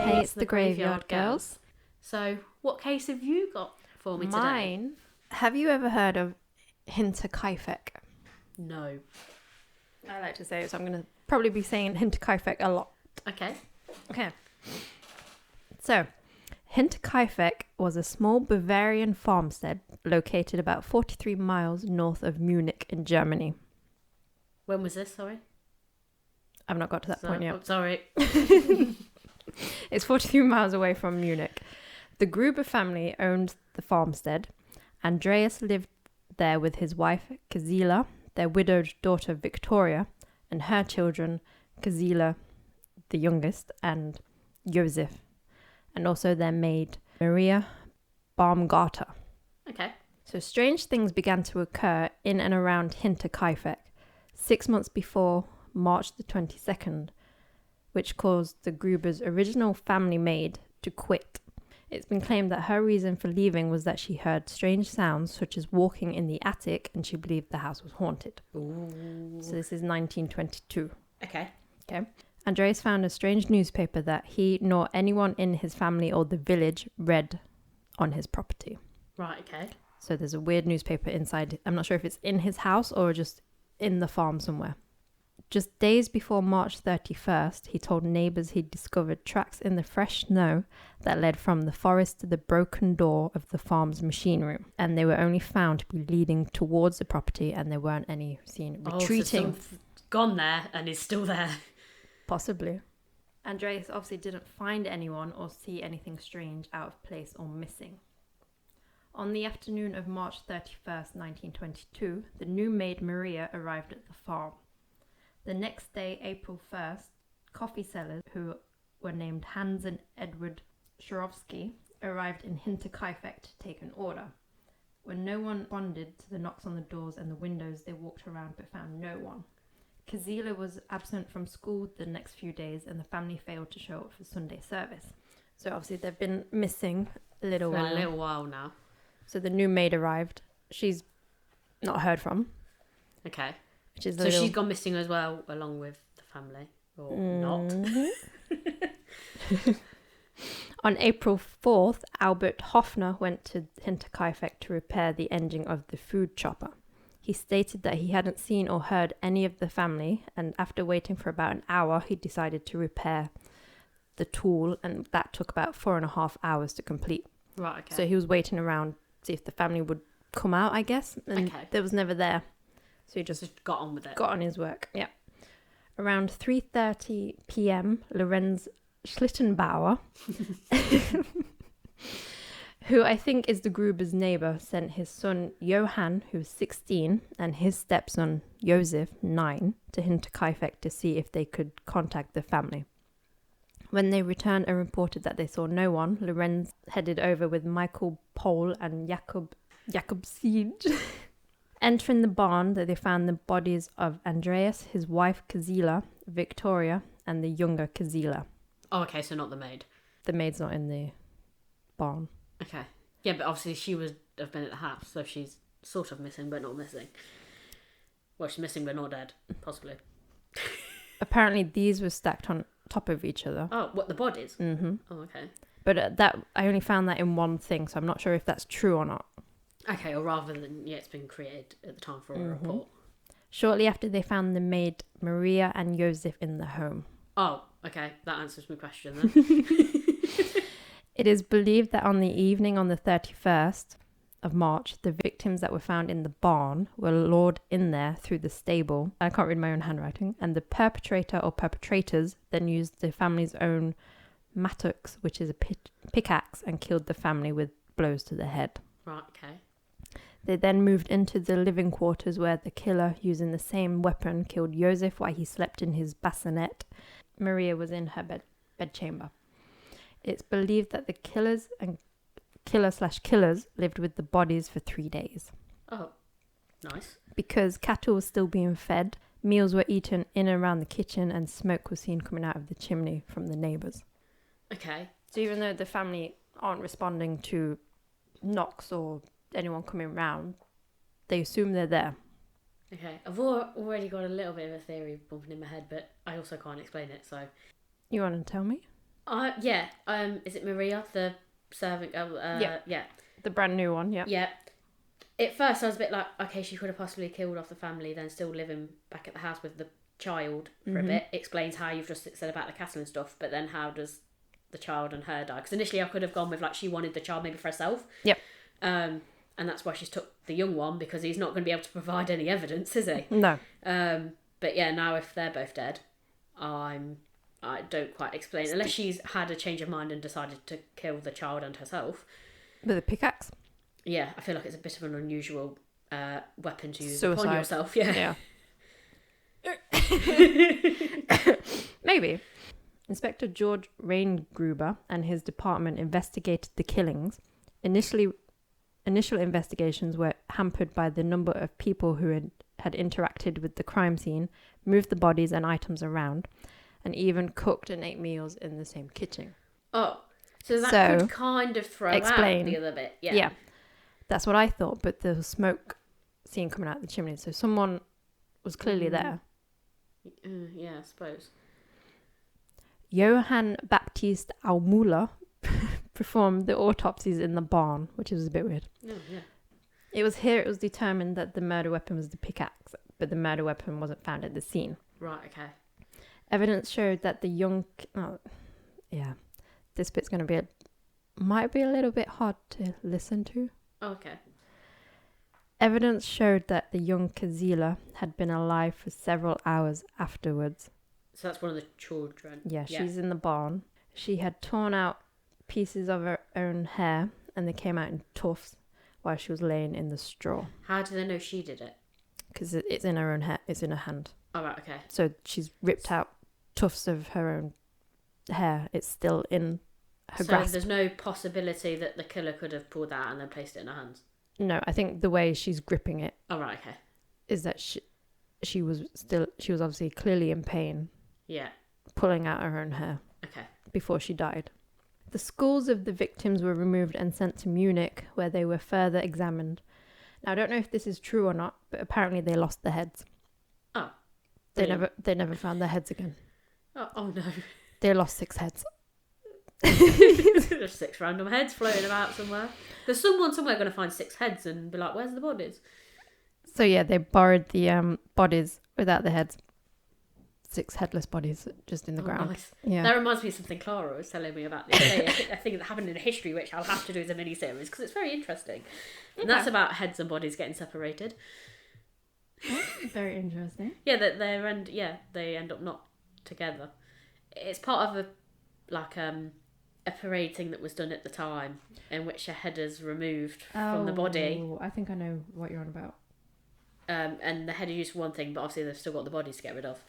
Hey, it's the Graveyard Girls. So, what case have you got for me today? Mine. Have you ever heard of Hinterkaifeck? No. I like to say it, so I'm going to probably be saying Hinterkaifeck a lot. Okay. So, Hinterkaifeck was a small Bavarian farmstead located about 43 miles north of Munich in Germany. When was this, sorry? I've not got to that point yet. Oh, sorry. It's 43 miles away from Munich. The Gruber family owned the farmstead. Andreas lived there with his wife, Kazila, their widowed daughter, Victoria, and her children, Kazila, the youngest, and Josef, and also their maid, Maria Baumgarter. Okay. So strange things began to occur in and around Hinterkaifeck 6 months before March the 22nd, which caused the Gruber's original family maid to quit. It's been claimed that her reason for leaving was that she heard strange sounds such as walking in the attic and she believed the house was haunted. Ooh. So this is 1922. Okay. Andreas found a strange newspaper that he nor anyone in his family or the village read on his property. Right, okay. So there's a weird newspaper inside. I'm not sure if it's in his house or just in the farm somewhere. Just days before March 31st, he told neighbours he'd discovered tracks in the fresh snow that led from the forest to the broken door of the farm's machine room. And they were only found to be leading towards the property and there weren't any seen retreating. So gone there and is still there. Possibly. Andreas obviously didn't find anyone or see anything strange, out of place or missing. On the afternoon of March 31st, 1922, the new maid Maria arrived at the farm. The next day, April 1st, coffee sellers, who were named Hans and Edward Shurovsky, arrived in Hinterkaifeck to take an order. When no one responded to the knocks on the doors and the windows, they walked around but found no one. Kazila was absent from school the next few days and the family failed to show up for Sunday service. So obviously they've been missing a little while now. So the new maid arrived. She's not heard from. Okay. Which is she's gone missing as well, along with the family, or not? On April 4th, Albert Hoffner went to Hinterkaifeck to repair the engine of the food chopper. He stated that he hadn't seen or heard any of the family, and after waiting for about an hour, he decided to repair the tool, and that took about 4.5 hours to complete. Right, okay. So he was waiting around to see if the family would come out, I guess, and there was never there. So he just got on with it. Got on his work, yeah. Around 3:30 p.m., Lorenz Schlittenbauer, who I think is the Gruber's neighbour, sent his son Johann, who was 16, and his stepson Josef, 9, to Hinterkaifeck to see if they could contact the family. When they returned and reported that they saw no one, Lorenz headed over with Michael Pohl and Jakob Siege. Entering the barn, they found the bodies of Andreas, his wife Kazila, Victoria, and the younger Kazila. Oh, okay, so not the maid. The maid's not in the barn. Okay. Yeah, but obviously she would have been at the house, so she's sort of missing but not missing. Well, she's missing but not dead, possibly. Apparently these were stacked on top of each other. Oh, what, the bodies? Mm-hmm. Oh, okay. But that I only found that in one thing, so I'm not sure if that's true or not. Okay, or rather than, it's been created at the time for a report. Shortly after, they found the maid Maria and Josef in the home. Oh, okay, that answers my question then. It is believed that on the evening on the 31st of March, the victims that were found in the barn were lured in there through the stable. I can't read my own handwriting. And the perpetrator or perpetrators then used the family's own mattocks, which is a pickaxe, and killed the family with blows to the head. Right, okay. They then moved into the living quarters where the killer, using the same weapon, killed Josef while he slept in his bassinet. Maria was in her bedchamber. It's believed that the killers and killers lived with the bodies for 3 days. Oh, nice. Because cattle was still being fed, meals were eaten in and around the kitchen and smoke was seen coming out of the chimney from the neighbours. Okay. So even though the family aren't responding to knocks or anyone coming round, they assume they're there. Okay, I've already got a little bit of a theory bumping in my head, but I also can't explain it, so... You want to tell me? Yeah. Is it Maria, the servant girl? Yeah. The brand new one, yeah. Yeah. At first, I was a bit like, okay, she could have possibly killed off the family, then still living back at the house with the child for a bit. Explains how you've just said about the castle and stuff, but then how does the child and her die? Because initially I could have gone with like she wanted the child maybe for herself. Yep. And that's why she's took the young one, because he's not going to be able to provide any evidence, is he? No. But yeah, now if they're both dead, I don't quite explain, unless she's had a change of mind and decided to kill the child and herself. With a pickaxe? Yeah, I feel like it's a bit of an unusual weapon to use Suicide. upon yourself. Yeah. Maybe. Inspector George Reingruber and his department investigated the killings. Initial investigations were hampered by the number of people who had interacted with the crime scene, moved the bodies and items around, and even cooked and ate meals in the same kitchen. Oh, so that could kind of throw out the other bit. Yeah. That's what I thought, but there was smoke seen coming out the chimney, so someone was clearly there. Yeah, I suppose. Johann Baptist Aumüller performed the autopsies in the barn, which is a bit weird. Oh, yeah. It was determined that the murder weapon was the pickaxe, but the murder weapon wasn't found at the scene. Right, okay. Evidence showed that the young... Oh, yeah. This bit's going to might be a little bit hard to listen to. Okay. Evidence showed that the young Kazila had been alive for several hours afterwards. So that's one of the children. Yeah, she's in the barn. She had torn out pieces of her own hair, and they came out in tufts while she was laying in the straw. How do they know she did it? Because it's in her own hair. It's in her hand. Oh, right, okay. So she's ripped out tufts of her own hair. It's still in her grasp. So there's no possibility that the killer could have pulled that out and then placed it in her hands? No, I think the way she's gripping it. Oh, right, okay. Is that she was obviously clearly in pain. Yeah. Pulling out her own hair. Okay. Before she died. The skulls of the victims were removed and sent to Munich, where they were further examined. Now, I don't know if this is true or not, but apparently they lost their heads. Oh. They never found their heads again. Oh no. They lost 6 heads. There's 6 random heads floating about somewhere. There's someone somewhere going to find 6 heads and be like, where's the bodies? So yeah, they buried the bodies without the heads. 6 headless bodies just in the ground. Nice. Yeah. That reminds me of something Clara was telling me about the other day. A thing that happened in history, which I'll have to do as a mini-series because it's very interesting. Okay. And that's about heads and bodies getting separated. Very interesting. Yeah, they end up not together. It's part of a parade thing that was done at the time in which a head is removed from the body. I think I know what you're on about. And the head is used for one thing, but obviously they've still got the bodies to get rid of.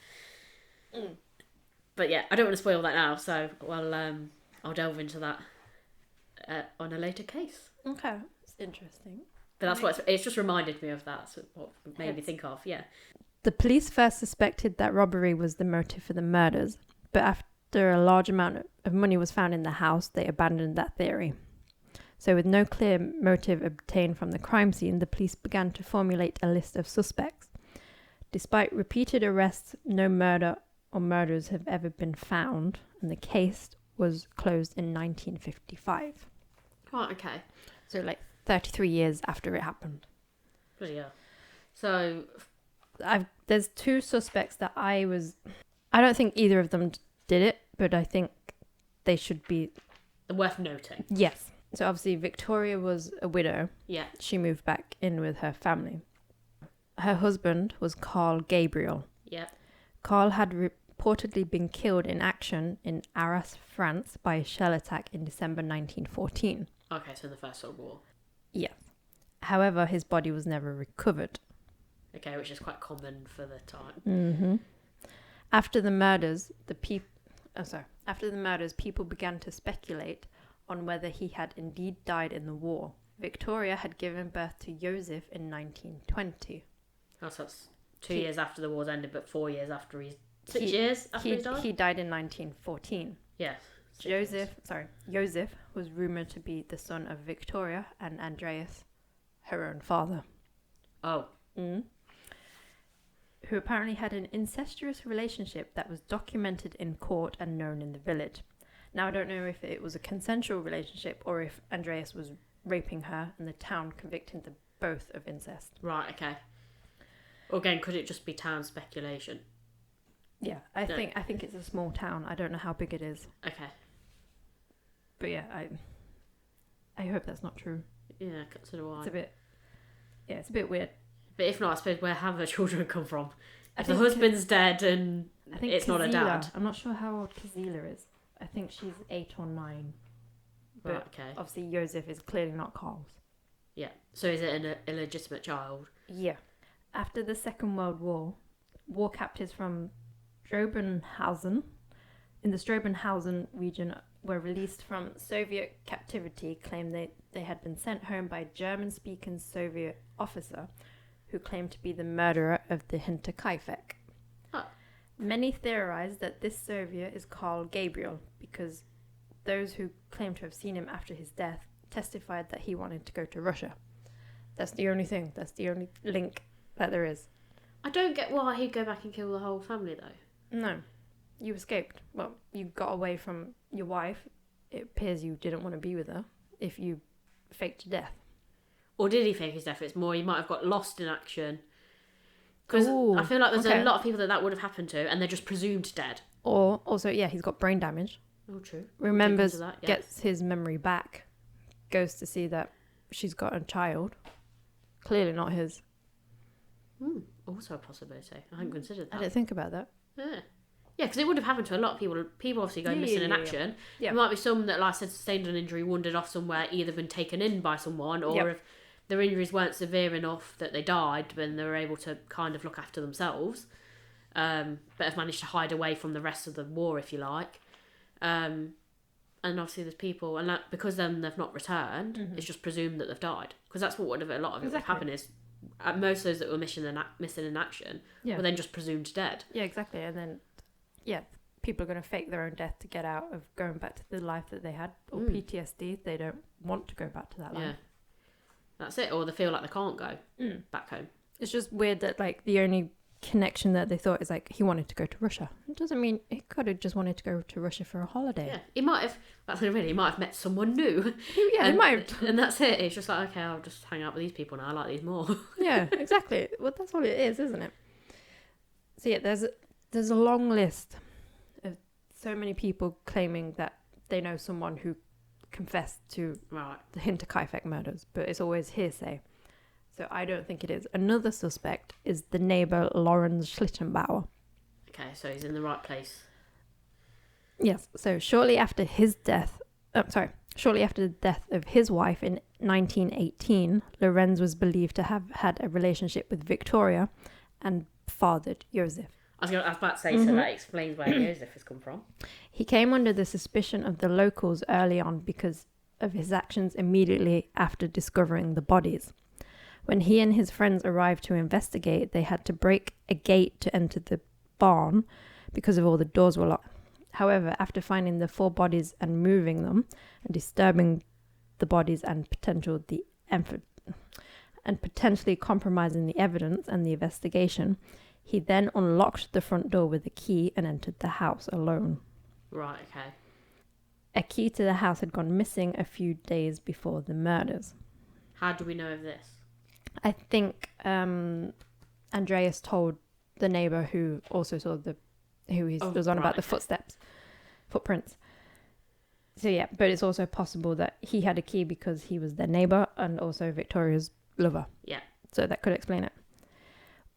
But yeah, I don't want to spoil that now, so I'll delve into that on a later case. Okay, it's interesting. But that's it's just reminded me of that. So what made me think of, yeah. The police first suspected that robbery was the motive for the murders, but after a large amount of money was found in the house, they abandoned that theory. So with no clear motive obtained from the crime scene, the police began to formulate a list of suspects. Despite repeated arrests, no murder or murders have ever been found, and the case was closed in 1955. Right, okay. So 33 years after it happened. Bloody hell. So there's 2 suspects that I don't think either of them did it, but I think they should be worth noting. Yes. So obviously Victoria was a widow. Yeah. She moved back in with her family. Her husband was Carl Gabriel. Yeah. Carl had reportedly been killed in action in Arras, France by a shell attack in December 1914. Okay, so in the First World War. Yeah. However, his body was never recovered. Okay, which is quite common for the time. Mm-hmm. After the murders, people began to speculate on whether he had indeed died in the war. Victoria had given birth to Joseph in 1920. Oh, so that's 2 years after the war's ended, but 4 years after 6 years after he died? He died in 1914. Yeah. Joseph was rumoured to be the son of Victoria and Andreas, her own father. Oh. Mm. Who apparently had an incestuous relationship that was documented in court and known in the village. Now, I don't know if it was a consensual relationship or if Andreas was raping her and the town convicted them both of incest. Right, okay. Or again, could it just be town speculation? Yeah, I think it's a small town. I don't know how big it is. Okay. But yeah, I hope that's not true. Yeah, so do I. It's a bit weird. But if not, I suppose where have the children come from? If the husband's dead and it's not a dad. I'm not sure how old Kazila is. I think she's 8 or 9. But right, okay. Obviously, Josef is clearly not Carl's. Yeah. So is it an illegitimate child? Yeah. After the Second World War, war captives from Strobenhausen, in the Strobenhausen region, were released from Soviet captivity, claimed they had been sent home by a German-speaking Soviet officer who claimed to be the murderer of the Hinterkaifeck. Oh. Many theorize that this Soviet is Carl Gabriel because those who claim to have seen him after his death testified that he wanted to go to Russia. That's the only thing. That's the only link that there is. I don't get why he'd go back and kill the whole family, though. No. You escaped. Well, you got away from your wife. It appears you didn't want to be with her if you faked death. Or did he fake his death? It's more, he might have got lost in action. Because I feel like there's a lot of people that would have happened to, and they're just presumed dead. Or, also, yeah, he's got brain damage. Oh, true. Remembers, gets his memory back, goes to see that she's got a child. Clearly not his. Also a possibility. I hadn't considered that. I didn't think about that. Yeah. Yeah, because it would have happened to a lot of people. People obviously go missing in action. Yeah. There might be some that, like I said, sustained an injury, wandered off somewhere, either been taken in by someone, or if their injuries weren't severe enough that they died, then they were able to kind of look after themselves, but have managed to hide away from the rest of the war, if you like. And obviously there's people, and that, because then they've not returned, it's just presumed that they've died. Because that's what a lot of it would happen is, most of those that were missing in action were then just presumed dead. Yeah, exactly. And then, people are going to fake their own death to get out of going back to the life that they had, or PTSD. They don't want to go back to that life. Yeah. That's it. Or they feel like they can't go back home. It's just weird that, like, the only connection that they thought is, like, he wanted to go to Russia. It doesn't mean he could have just wanted to go to Russia for a holiday. Yeah, he might have met someone new. Yeah, he might have. And that's it. It's just like, okay, I'll just hang out with these people now. I like these more. Yeah, exactly. Well, that's what it is, isn't it? So yeah, there's a long list of so many people claiming that they know someone who confessed to the Hinterkaifeck murders, but it's always hearsay. So I don't think it is. Another suspect is the neighbour Lorenz Schlittenbauer. Okay, so he's in the right place. Yes. So shortly after the death of his wife in 1918, Lorenz was believed to have had a relationship with Victoria and fathered Josef. I was about to say, so that explains where Josef has come from. He came under the suspicion of the locals early on because of his actions immediately after discovering the bodies. When he and his friends arrived to investigate, they had to break a gate to enter the barn because of all the doors were locked. However, after finding the 4 bodies and moving them and disturbing the bodies and potentially compromising the evidence and the investigation, he then unlocked the front door with a key and entered the house alone. Right, okay. A key to the house had gone missing a few days before the murders. How do we know of this? I think Andreas told the neighbour who also saw was on about the footprints. So yeah, but it's also possible that he had a key because he was their neighbour and also Victoria's lover. Yeah. So that could explain it.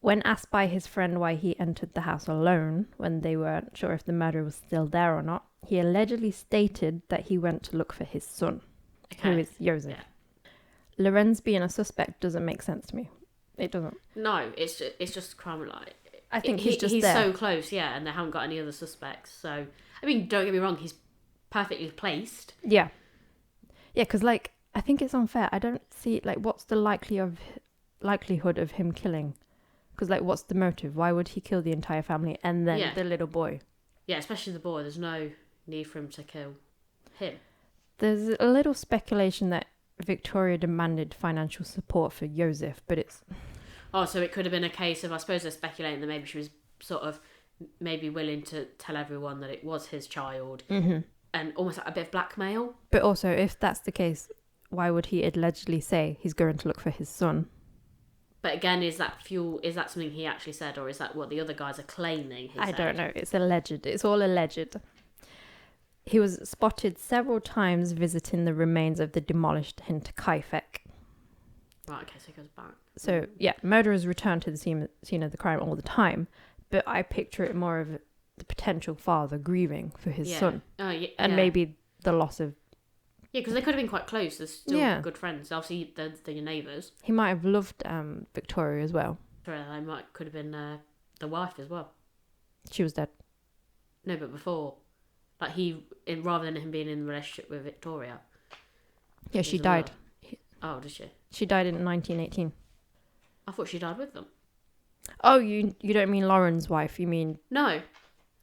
When asked by his friend why he entered the house alone, when they weren't sure if the murderer was still there or not, he allegedly stated that he went to look for his son, who is Josef. Yeah. Lorenz being a suspect doesn't make sense to me. It doesn't. No, it's just crime. Like, I think he's there. So close, yeah, and they haven't got any other suspects. So, I mean, don't get me wrong, he's perfectly placed. Yeah. Yeah, because, like, I think it's unfair. I don't see, like, what's the likelihood of him killing? Because, like, what's the motive? Why would he kill the entire family and then the little boy? Yeah, especially the boy. There's no need for him to kill him. There's a little speculation that Victoria demanded financial support for Josef, but it's... Oh, so it could have been a case of, I suppose they're speculating that maybe she was sort of maybe willing to tell everyone that it was his child, and and almost like a bit of blackmail. But also, if that's the case, why would he allegedly say he's going to look for his son? But again, is that something he actually said, or is that what the other guys are claiming he said? I don't know. It's alleged. It's all alleged. He was spotted several times visiting the remains of the demolished Hinterkaifeck. Right, okay, so he goes back. So, yeah, murderers return to the scene of the crime all the time, but I picture it more of the potential father grieving for his son. Oh, yeah. And maybe the loss of... Yeah, because they could have been quite close. They're still good friends. Obviously, they're your neighbours. He might have loved Victoria as well. They could have been the wife as well. She was dead. No, but before. Like, rather than him being in a relationship with Victoria. Yeah, she died. Oh, did she? She died in 1918. I thought she died with them. Oh, you don't mean Lauren's wife. You mean... No.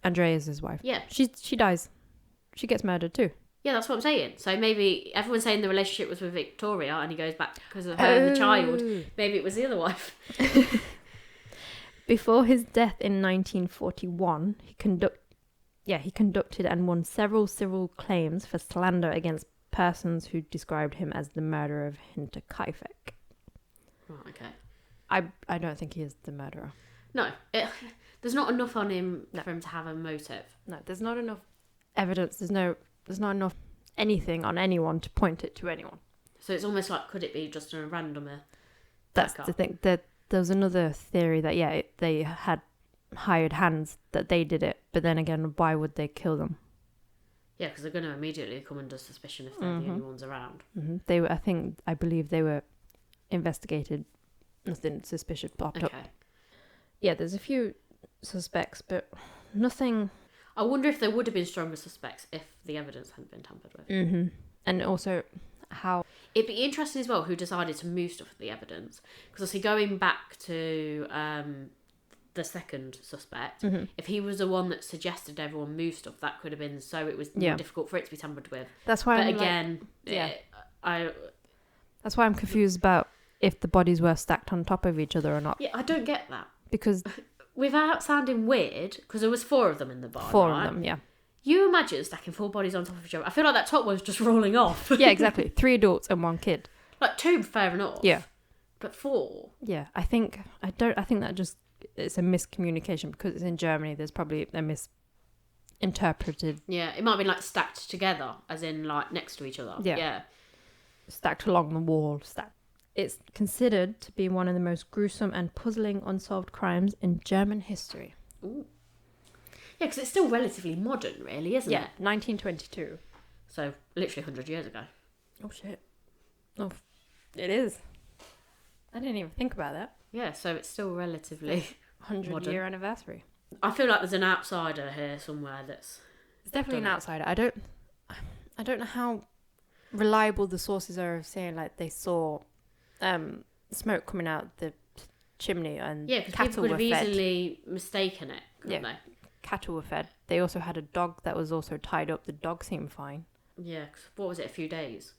Andreas's wife. Yeah. She dies. She gets murdered too. Yeah, that's what I'm saying. So maybe everyone's saying the relationship was with Victoria and he goes back because of her and the child. Maybe it was the other wife. Before his death in 1941, he conducted and won several civil claims for slander against persons who described him as the murderer of Hinterkaifeck. Right, okay. I don't think he is the murderer. No, there's not enough on him for him to have a motive. No, there's not enough evidence. There's not enough anything on anyone to point it to anyone. So it's almost like, could it be just a random That's the thing. There's another theory that, they had hired hands, that they did it. But then again, why would they kill them? Yeah, because they're going to immediately come under suspicion if they're the only ones around. Mm-hmm. I believe they were investigated. Nothing suspicious popped up. Yeah, there's a few suspects, but nothing... I wonder if there would have been stronger suspects if the evidence hadn't been tampered with. Mm-hmm. And also how... It'd be interesting as well who decided to move stuff with the evidence. Because obviously going back to the second suspect, if he was the one that suggested everyone move stuff, that could have been so it was more difficult for it to be tampered with. That's why that's why I'm confused about if the bodies were stacked on top of each other or not. Yeah, I don't get that. Because... Without sounding weird, because there was 4 of them in the barn, Four right? of them, yeah. You imagine stacking 4 bodies on top of each other. I feel like that top one's just rolling off. Yeah, exactly. 3 adults and 1 kid. Like 2, fair enough. Yeah. But 4? Yeah, I think that just... It's a miscommunication because it's in Germany. There's probably a misinterpreted... Yeah, it might have been like stacked together, as in like next to each other. Yeah. Stacked along the wall, stacked. It's considered to be one of the most gruesome and puzzling unsolved crimes in German history. Ooh. Yeah, because it's still relatively modern, really, isn't it? Yeah, 1922. So, literally 100 years ago. Oh, shit. Oh, it is. I didn't even think about that. Yeah, so it's still relatively 100-year anniversary. I feel like there's an outsider here somewhere that's... It's definitely an outsider. I don't know how reliable the sources are of saying, like, they saw... smoke coming out the chimney and because cattle people would have were fed. Easily mistaken it, couldn't they? Cattle were fed. They also had a dog that was also tied up. The dog seemed fine. Yeah, 'cause what was it, a few days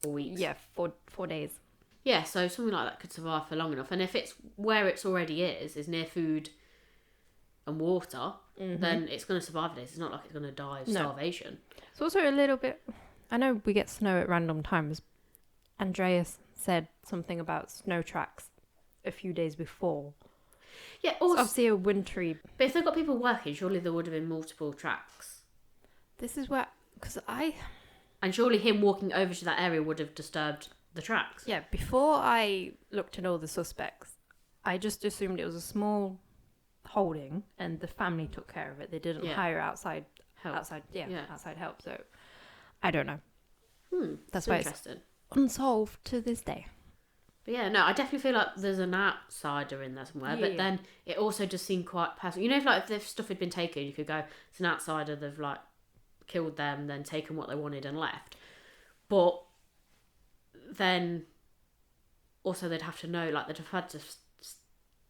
or weeks? Yeah, 4 days. Yeah, so something like that could survive for long enough. And if it's where it's already is near food and water, then it's going to survive this. It's not like it's going to die of starvation. It's also a little bit... I know we get snow at random times. Andreas said something about snow tracks a few days before. Yeah, also, obviously a wintry... But if they've got people working, surely there would have been multiple tracks. This is where... And surely him walking over to that area would have disturbed the tracks. Yeah, before I looked at all the suspects, I just assumed it was a small holding and the family took care of it. They didn't hire outside help. Outside help. So, I don't know. That's why interesting. It's unsolved to this day. But yeah, no, I definitely feel like there's an outsider in there somewhere. But then it also just seemed quite personal. You know, if stuff had been taken, you could go, it's an outsider. They've like killed them, then taken what they wanted and left. But then also they'd have to know, like they'd have had to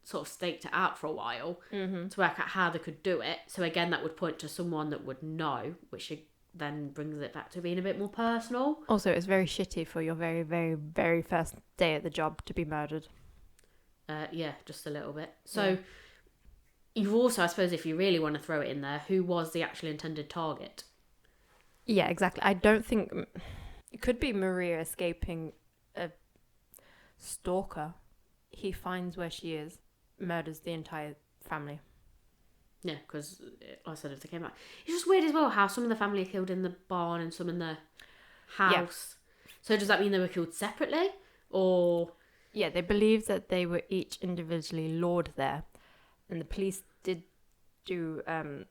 sort of staked it out for a while to work out how they could do it. So again, that would point to someone that would know, which then brings it back to being a bit more personal. Also, it's very shitty for your very, very, very first day at the job to be murdered. Yeah, just a little bit. So you've also, I suppose, if you really want to throw it in there, who was the actual intended target? Yeah, exactly. I don't think it could be Maria escaping a stalker. He finds where she is, murders the entire family. Yeah, because, like I said, if they came back. It's just weird as well how some of the family are killed in the barn and some in the house. Yeah. So does that mean they were killed separately? Or... Yeah, they believe that they were each individually lured there. And the police did do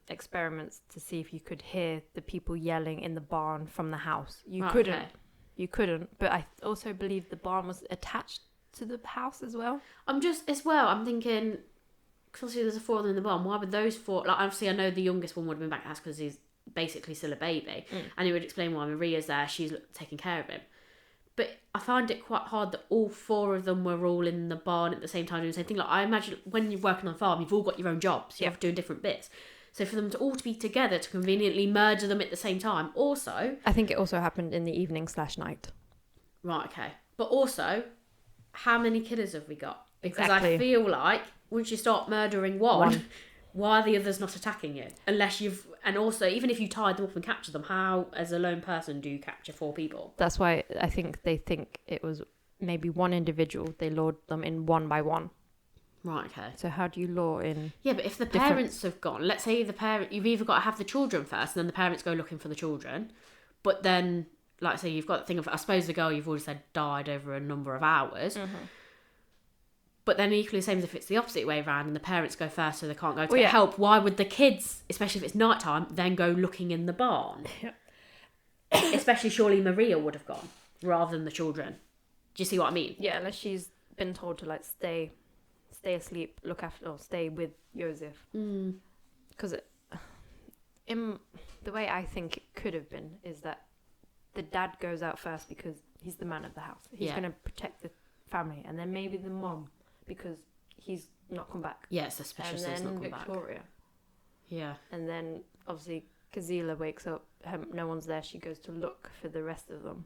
experiments to see if you could hear the people yelling in the barn from the house. You couldn't. Okay. You couldn't. But I also believe the barn was attached to the house as well. I'm thinking... Because obviously there's 4 of them in the barn. Why would those 4... Like, obviously I know the youngest one would have been back at the house because he's basically still a baby. And it would explain why Maria's there. She's taking care of him. But I find it quite hard that all 4 of them were all in the barn at the same time doing the same thing. Like, I imagine when you're working on a farm, you've all got your own jobs. You have to do different bits. So for them to all to be together to conveniently murder them at the same time. Also... I think it also happened in the evening/night. Right, okay. But also, how many killers have we got? Because exactly. I feel like... Once you start murdering one, why are the others not attacking you? Unless you've... And also, even if you tied them up and captured them, how, as a lone person, do you capture 4 people? That's why I think they think it was maybe one individual. They lured them in one by one. Right, okay. So how do you lure in... Yeah, but if the parents have gone... Let's say you've either got to have the children first, and then the parents go looking for the children. But then, like I say, you've got the thing of... I suppose the girl you've already said died over a number of hours. Mm-hmm. But then equally the same as if it's the opposite way around and the parents go first so they can't go to get help. Why would the kids, especially if it's nighttime, then go looking in the barn? Yeah. Especially surely Maria would have gone rather than the children. Do you see what I mean? Yeah, unless she's been told to like stay asleep, look after, or stay with Joseph. Because in the way I think it could have been is that the dad goes out first because he's the man of the house. He's going to protect the family, and then maybe the mom. Because he's not come back. Yeah, it's suspicious he's not come back. And then Victoria. Yeah. And then, obviously, Kazila wakes up. No one's there. She goes to look for the rest of them.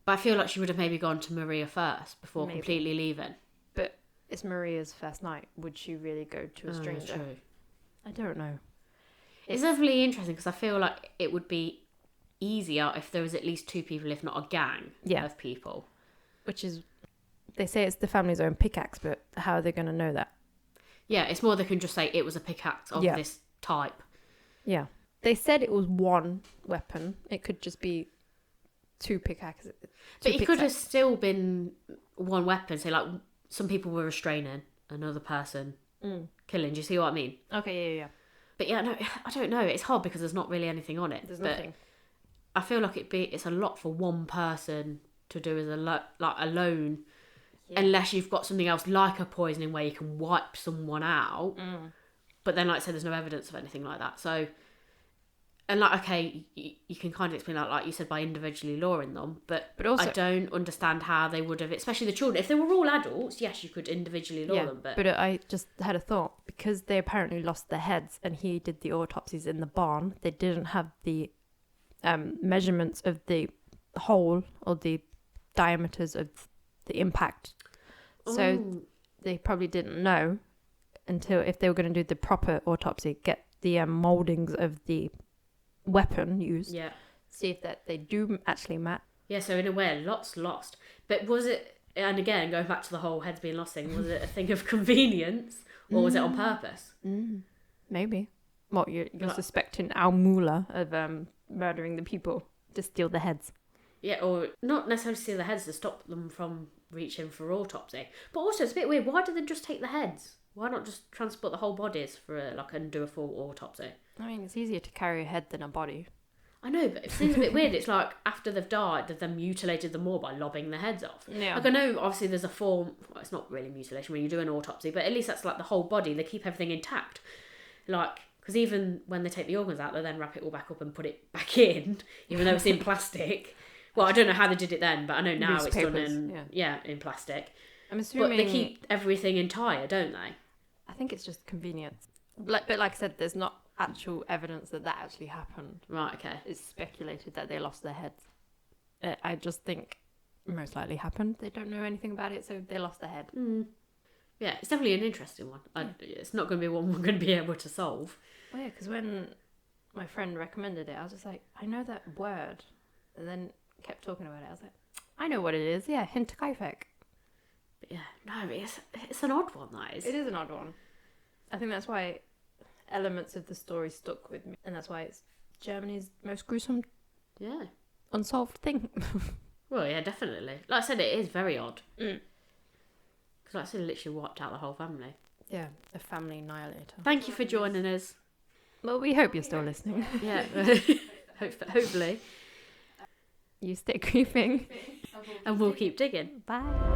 But I feel like she would have maybe gone to Maria first before completely leaving. But it's Maria's first night. Would she really go to a stranger? True. I don't know. It's definitely interesting because I feel like it would be easier if there was at least 2 people, if not a gang of people. Which is... They say it's the family's own pickaxe, but how are they going to know that? Yeah, it's more they can just say it was a pickaxe of this type. Yeah. They said it was 1 weapon. It could just be 2 pickaxes. But it could have still been 1 weapon. So, like, some people were restraining another person killing. Do you see what I mean? Okay, yeah. But yeah, no, I don't know. It's hard because there's not really anything on it. There's nothing. I feel like it's a lot for 1 person to do as alone. Yeah. Unless you've got something else like a poisoning where you can wipe someone out. But then, like I said, there's no evidence of anything like that. So, and like, okay, you can kind of explain that, like you said, by individually luring them. But also, I don't understand how they would have, especially the children. If they were all adults, yes, you could individually lure them. But I just had a thought. Because they apparently lost their heads and he did the autopsies in the barn, they didn't have the measurements of the hole or the diameters of the impact. So they probably didn't know until if they were going to do the proper autopsy, get the mouldings of the weapon used. Yeah. See if that they do actually match. Yeah, so in a way, lots lost. But was it, and again, going back to the whole heads being lost thing, was it a thing of convenience or was it on purpose? Maybe. What, you're suspecting Amelia of murdering the people to steal the heads? Yeah, or not necessarily steal the heads to stop them from reaching for autopsy. But also, it's a bit weird. Why did they just take the heads? Why not just transport the whole bodies for and do a full autopsy? I mean, it's easier to carry a head than a body. I know, but it seems a bit weird. It's like after they've died, they've then mutilated them more by lobbing their heads off. Yeah. Like I know, obviously, there's a form. Well, it's not really mutilation when you do an autopsy, but at least that's like the whole body. They keep everything intact. Like, because even when they take the organs out, they then wrap it all back up and put it back in, even though it's in plastic. Well, I don't know how they did it then, but I know now it's done in plastic. I'm assuming... But they keep everything entire, don't they? I think it's just convenience. But like I said, there's not actual evidence that actually happened. Right, okay. It's speculated that they lost their heads. I just think most likely happened. They don't know anything about it, so they lost their head. Yeah, it's definitely an interesting one. It's not going to be one we're going to be able to solve. Well, yeah, because when my friend recommended it. I was just like, I know that word. And then kept talking about it. I was like, I know what it is. Yeah, Hinterkaifeck. But yeah, no, it's an odd one, that is. It is an odd one. I think that's why elements of the story stuck with me. And that's why it's Germany's most gruesome unsolved thing. Well, yeah, definitely. Like I said, it is very odd. Mm. Because like I said, it literally wiped out the whole family. Yeah, a family annihilator. Thank you for joining us. Well, we hope you're still listening. Yeah, hopefully. You stay creeping. And we'll keep digging. Bye.